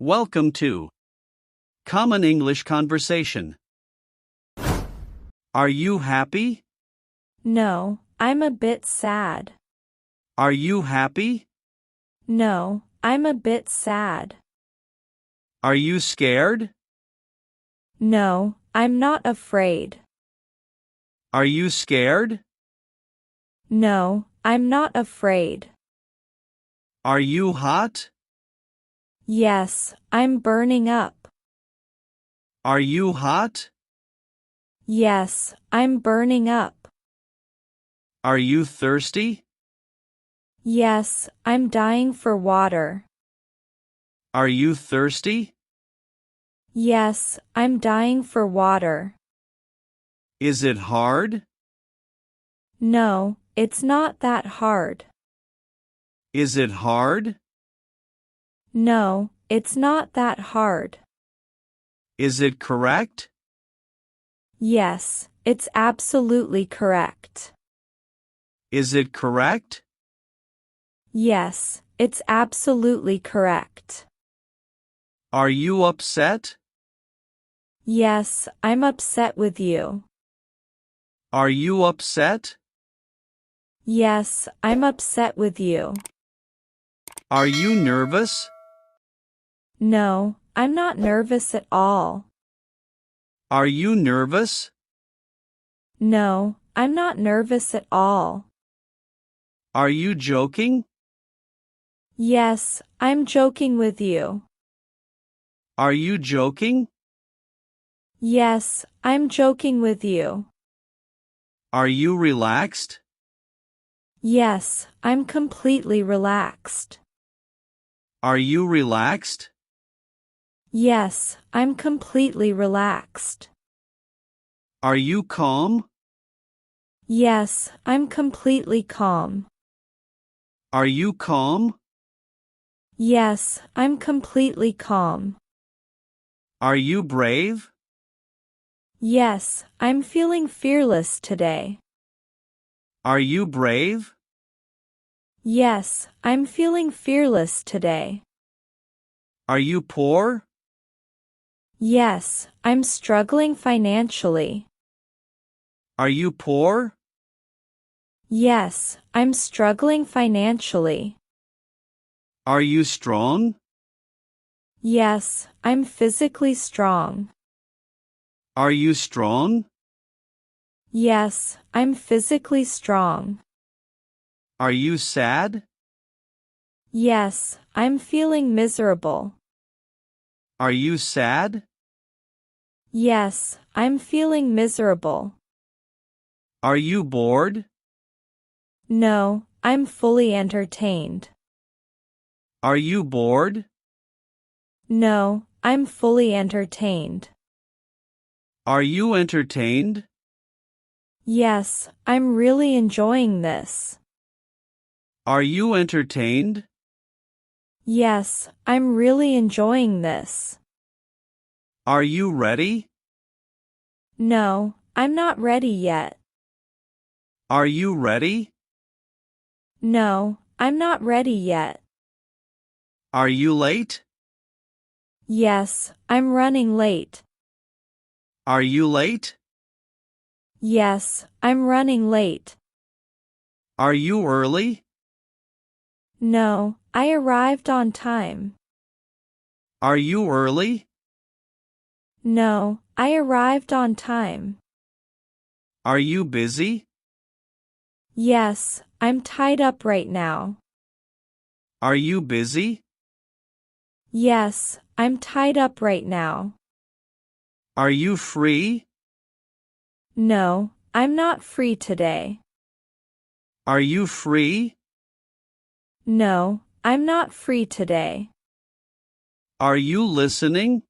Welcome to Common English Conversation. Are you happy? No, I'm a bit sad. Are you happy? No, I'm a bit sad. Are you scared? No, I'm not afraid. Are you scared? No, I'm not afraid. Are you hot? Yes, I'm burning up. Are you hot? Yes, I'm burning up. Are you thirsty? Yes, I'm dying for water. Are you thirsty? Yes, I'm dying for water. Is it hard? No, it's not that hard. Is it hard? No, it's not that hard. Is it correct? Yes, it's absolutely correct. Is it correct? Yes, it's absolutely correct. Are you upset? Yes, I'm upset with you. Are you upset? Yes, I'm upset with you. Are you nervous? No, I'm not nervous at all. Are you nervous? No, I'm not nervous at all. Are you joking? Yes, I'm joking with you. Are you joking? Yes, I'm joking with you. Are you relaxed? Yes, I'm completely relaxed. Are you relaxed? Yes, I'm completely relaxed. Are you calm? Yes, I'm completely calm. Are you calm? Yes, I'm completely calm. Are you brave? Yes, I'm feeling fearless today. Are you brave? Yes, I'm feeling fearless today. Are you poor? Yes, I'm struggling financially. Are you poor? Yes, I'm struggling financially. Are you strong? Yes, I'm physically strong. Are you strong? Yes, I'm physically strong. Are you sad? Yes, I'm feeling miserable. Are you sad? Yes, I'm feeling miserable. Are you bored? No, I'm fully entertained. Are you bored? No, I'm fully entertained. Are you entertained? Yes, I'm really enjoying this. Are you entertained? Yes, I'm really enjoying this. Are you ready? No, I'm not ready yet. Are you ready? No, I'm not ready yet. Are you late? Yes, I'm running late. Are you late? Yes, I'm running late. Are you early? No, I arrived on time. Are you early? No, I arrived on time. Are you busy? Yes, I'm tied up right now. Are you busy? Yes, I'm tied up right now. Are you free? No, I'm not free today. Are you free? No, I'm not free today. Are you listening?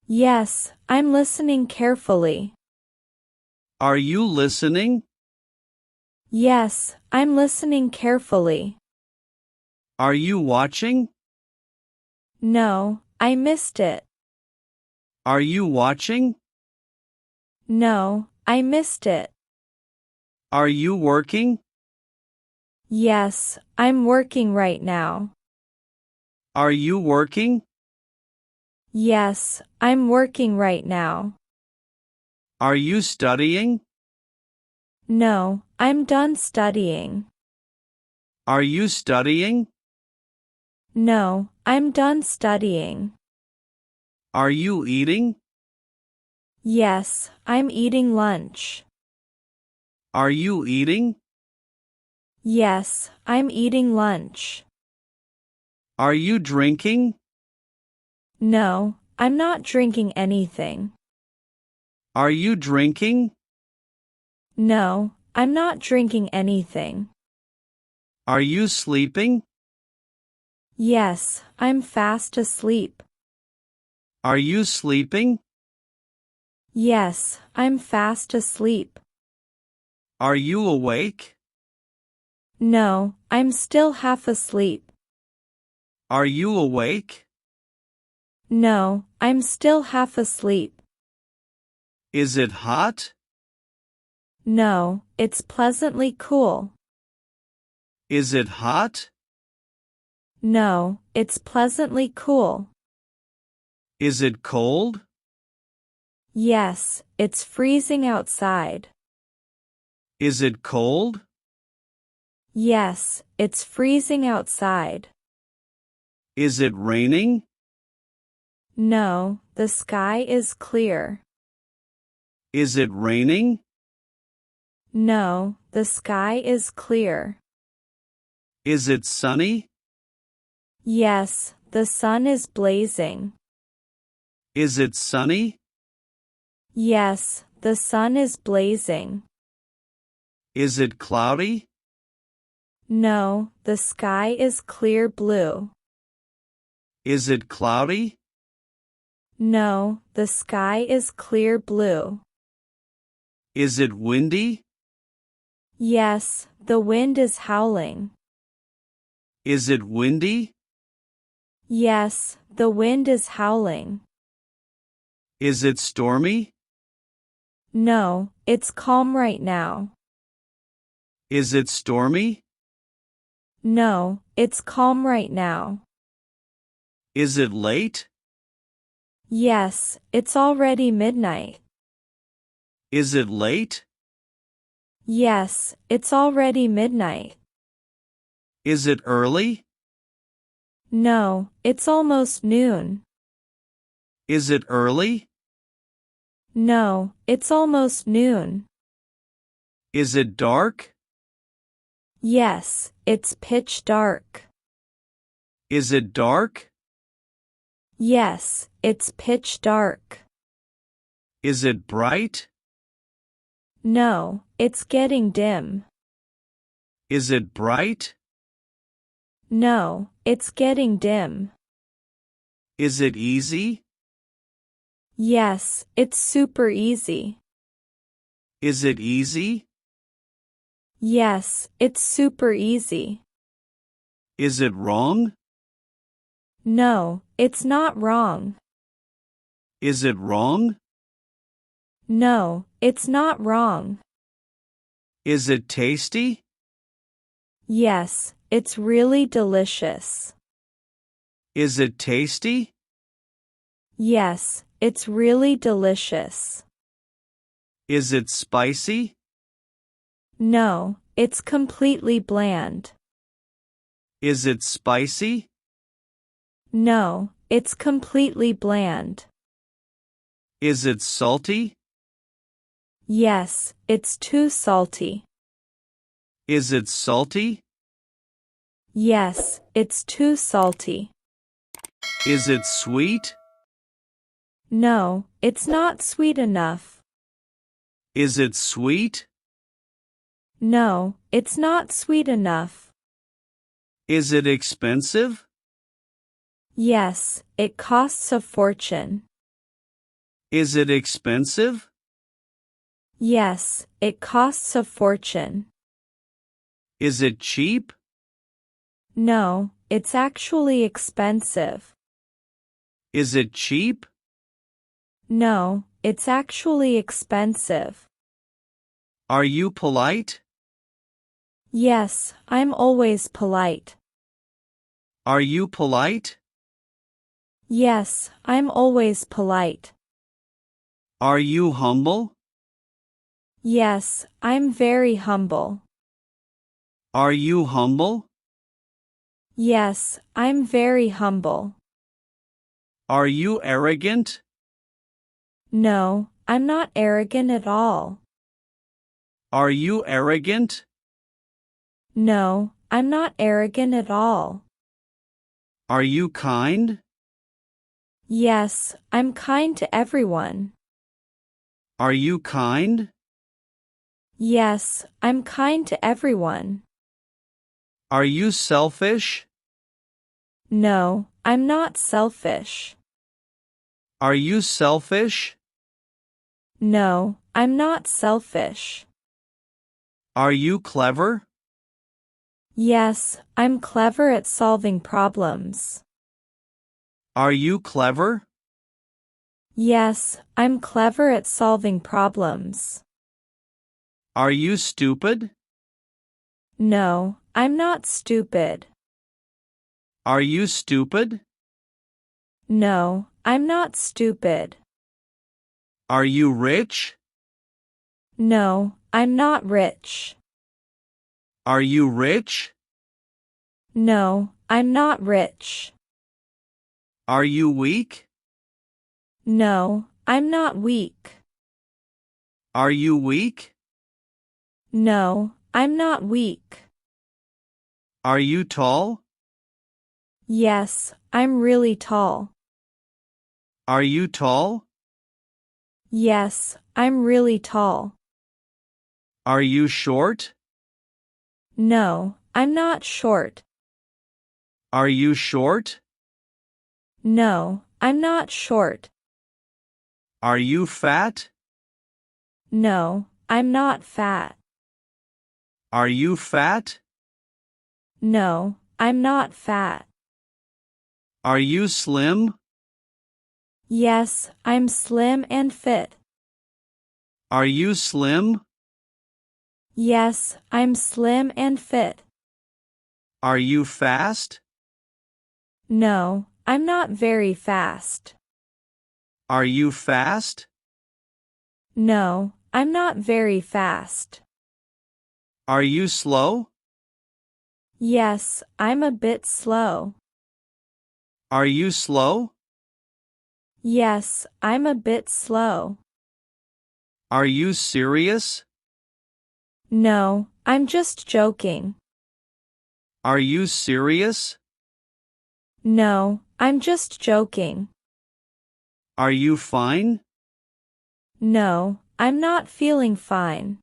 Yes, I'm listening carefully. Are you listening? Yes, I'm listening carefully. Are you watching? No, I missed it. Are you watching? No, I missed it. Are you working? Yes, I'm working right now. Are you working? Yes, I'm working right now. Are you studying? No, I'm done studying. Are you studying? No, I'm done studying. Are you eating? Yes, I'm eating lunch. Are you eating? Yes, I'm eating lunch. Are you drinking? No, I'm not drinking anything. Are you drinking? No, I'm not drinking anything. Are you sleeping? Yes, I'm fast asleep. Are you sleeping? Yes, I'm fast asleep. Are you awake? No, I'm still half asleep. Are you awake? No, I'm still half asleep. Is it hot? No, it's pleasantly cool. Is it hot? No, it's pleasantly cool. Is it cold? Yes, it's freezing outside. Is it cold? Yes, it's freezing outside. Is it raining? No, the sky is clear. Is it raining? No, the sky is clear. Is it sunny? Yes, the sun is blazing. Is it sunny? Yes, the sun is blazing. Is it cloudy? No, the sky is clear blue. Is it cloudy? No, the sky is clear blue. Is it windy? Yes, the wind is howling. Is it windy? Yes, the wind is howling. Is it stormy? No, it's calm right now. Is it stormy? No, it's calm right now. Is it late? Yes, it's already midnight. Is it late? Yes, it's already midnight. Is it early? No, it's almost noon. Is it early? No, it's almost noon. Is it dark? Yes, it's pitch dark. Is it dark? Yes, it's pitch dark. Is it bright? No, it's getting dim. Is it bright? No, it's getting dim. Is it easy? Yes, it's super easy. Is it easy? Yes, it's super easy. Is it wrong? No, it's not wrong. Is it wrong? No, it's not wrong. Is it tasty? Yes, it's really delicious. Is it tasty? Yes, it's really delicious. Is it spicy? No, it's completely bland. Is it spicy? No, it's completely bland. Is it salty? Yes, it's too salty. Is it salty? Yes, it's too salty. Is it sweet? No, it's not sweet enough. Is it sweet? No, it's not sweet enough. Is it expensive? Yes, it costs a fortune. Is it expensive? Yes, it costs a fortune. Is it cheap? No, it's actually expensive. Is it cheap? No, it's actually expensive. Are you polite? Yes, I'm always polite. Are you polite? Yes, I'm always polite. Are you humble? Yes, I'm very humble. Are you humble? Yes, I'm very humble. Are you arrogant? No, I'm not arrogant at all. Are you arrogant? No, I'm not arrogant at all. Are you kind? Yes, I'm kind to everyone. Are you kind? Yes, I'm kind to everyone. Are you selfish? No, I'm not selfish. Are you selfish? No, I'm not selfish. Are you clever? Yes, I'm clever at solving problems. Are you clever? Yes, I'm clever at solving problems. Are you stupid? No, I'm not stupid. Are you stupid? No, I'm not stupid. Are you rich? No, I'm not rich. Are you rich? No, I'm not rich. Are you weak? No, I'm not weak. Are you weak? No, I'm not weak. Are you tall? Yes, I'm really tall. Are you tall? Yes, I'm really tall. Are you short? No, I'm not short. Are you short? No, I'm not short. Are you fat? No, I'm not fat. Are you fat? No, I'm not fat. Are you slim? Yes, I'm slim and fit. Are you slim? Yes, I'm slim and fit. Are you fast? No, I'm not very fast. Are you fast? No, I'm not very fast. Are you slow? Yes, I'm a bit slow. Are you slow? Yes, I'm a bit slow. Are you serious? No, I'm just joking. Are you serious? No, I'm just joking. Are you fine? No, I'm not feeling fine.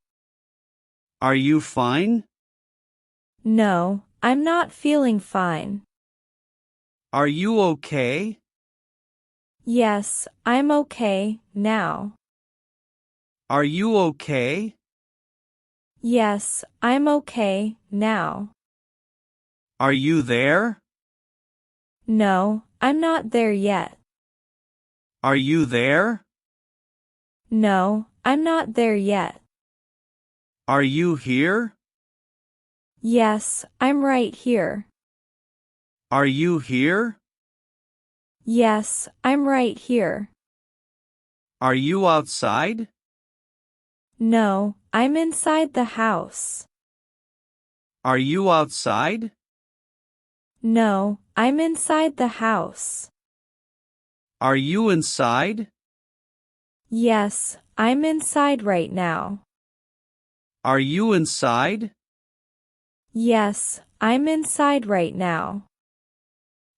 Are you fine? No, I'm not feeling fine. Are you okay? Yes, I'm okay, now. Are you okay? Yes, I'm okay, now. Are you there? No, I'm not there yet. Are you there? No, I'm not there yet. Are you here? Yes, I'm right here. Are you here? Yes, I'm right here. Are you outside? No, I'm inside the house. Are you outside? No, I'm inside the house. Are you inside? Yes, I'm inside right now. Are you inside? Yes, I'm inside right now.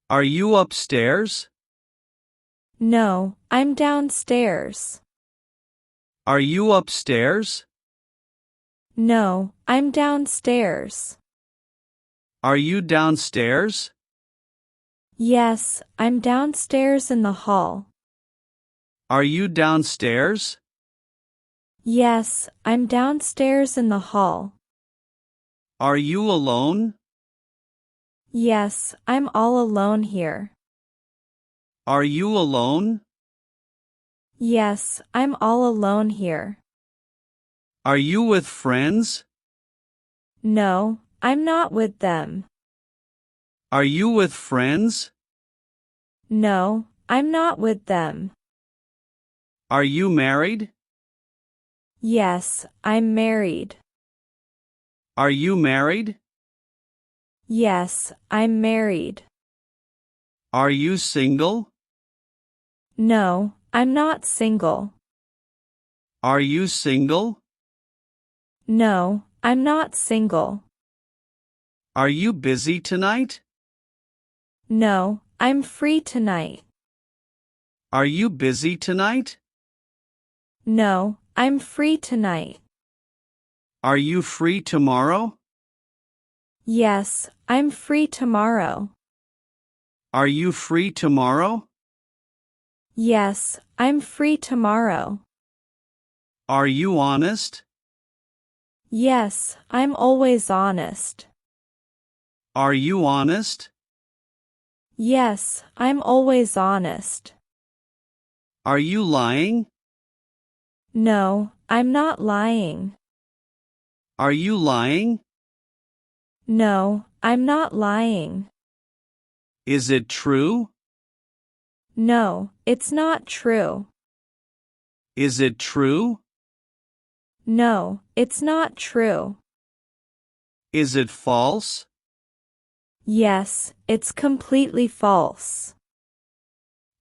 Are you upstairs? No, I'm downstairs. Are you upstairs? No, I'm downstairs. Are you downstairs? Yes, I'm downstairs in the hall. Are you downstairs? Yes, I'm downstairs in the hall. Are you alone? Yes, I'm all alone here. Are you alone? Yes, I'm all alone here. Are you with friends? No, I'm not with them. Are you with friends? No, I'm not with them. Are you married? Yes, I'm married. Are you married? Yes, I'm married. Are you single? No, I'm not single. Are you single? No, I'm not single. Are you busy tonight? No, I'm free tonight. Are you busy tonight? No, I'm free tonight. Are you free tomorrow? Yes, I'm free tomorrow. Are you free tomorrow? Yes, I'm free tomorrow. Are you honest? Yes, I'm always honest. Are you honest? Yes, I'm always honest. Are you lying? No, I'm not lying. Are you lying? No, I'm not lying. Is it true? No, it's not true. Is it true? No, it's not true. Is it false? Yes, it's completely false.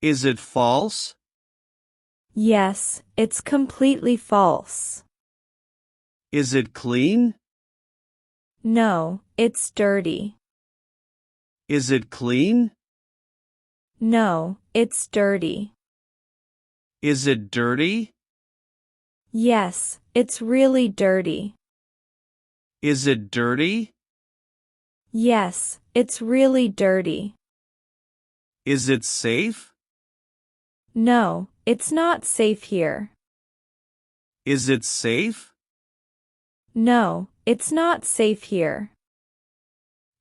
Is it false? Yes, it's completely false. Is it clean? No, it's dirty. Is it clean? No, it's dirty. Is it dirty? Yes, it's really dirty. Is it dirty? Yes, it's really dirty. Is it safe? No, it's not safe here. Is it safe? No, it's not safe here.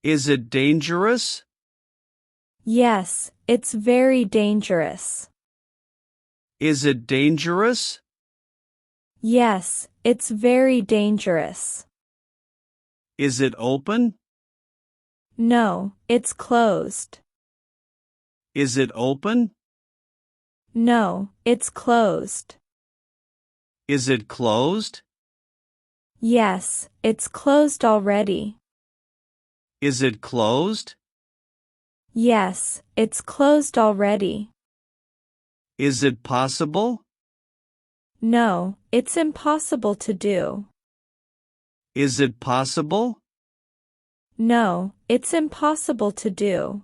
Is it dangerous? Yes, it's very dangerous. Is it dangerous? Yes, it's very dangerous. Is it open? No, it's closed. Is it open? No, it's closed. Is it closed? Yes, it's closed already. Is it closed? Yes, it's closed already. Is it possible? No, it's impossible to do. Is it possible? No, it's impossible to do.